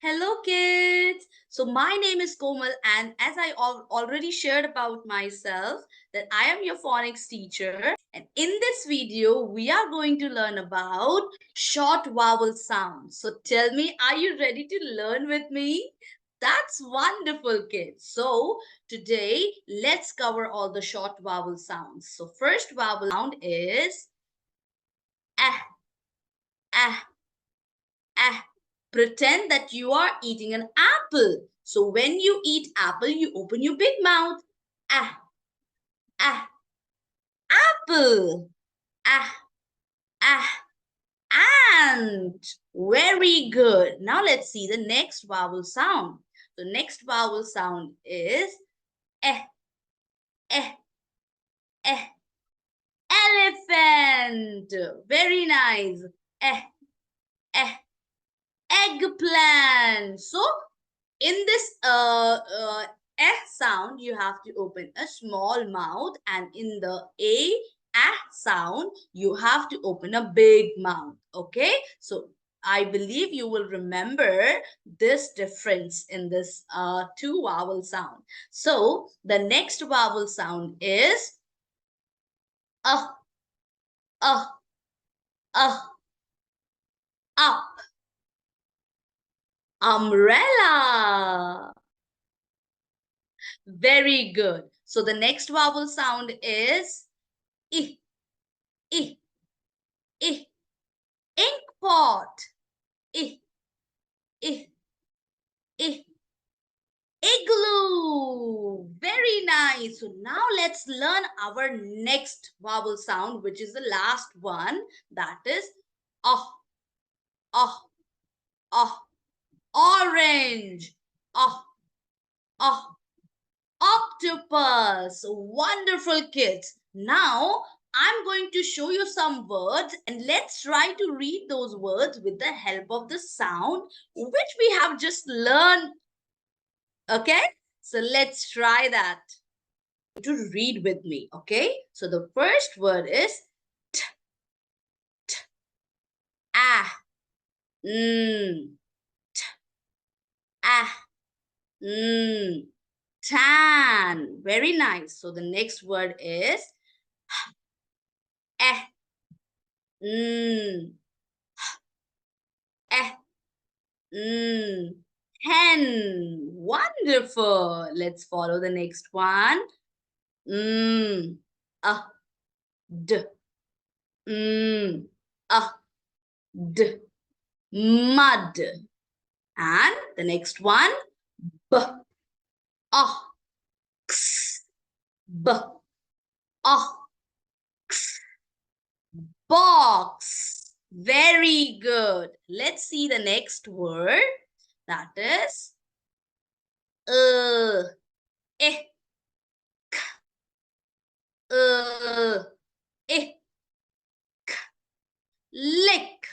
Hello, kids. So my name is Komal, and as I already shared about myself, that I am your phonics teacher. And in this video, we are going to learn about short vowel sounds. So tell me, are you ready to learn with me? That's wonderful, kids. So today, let's cover all the short vowel sounds. So first vowel sound is ah, ah, ah. Pretend that you are eating an apple. So when you eat apple, you open your big mouth. Ah, ah, apple. Ah, ah, and. Very good. Now let's see the next vowel sound. The next vowel sound is eh, eh, eh. Elephant. Very nice. Eh, eh. Eggplant. So in this sound, you have to open a small mouth, and in the sound, you have to open a big mouth. Okay, so I believe you will remember this difference in this two vowel sound. So the next vowel sound is uh, uh, up, umbrella. Very good. So the next vowel sound is I, I, I. Ink pot. I, I, I. Igloo. Very nice. So now let's learn our next vowel sound, which is the last one. That is ah, ah, ah. Orange. Ah, ah. Octopus. Wonderful, kids. Now I'm going to show you some words, and let's try to read those words with the help of the sound which we have just learned. Okay, so let's try that to read with me. Okay, so the first word is t, t, ah, t, ah, tan. Very nice. So the next word is eh, eh, hen. Wonderful. Let's follow the next one. Ah, d, ah, d, mud. And the next one, b, ah, x, b, ah, x, box. Very good. Let's see the next word. That is eh, k, eh, k, lick.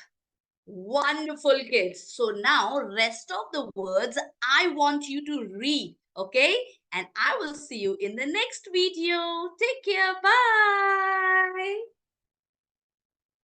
Wonderful, kids. So now rest of the words I want you to read. Okay, and I will see you in the next video. Take care. Bye.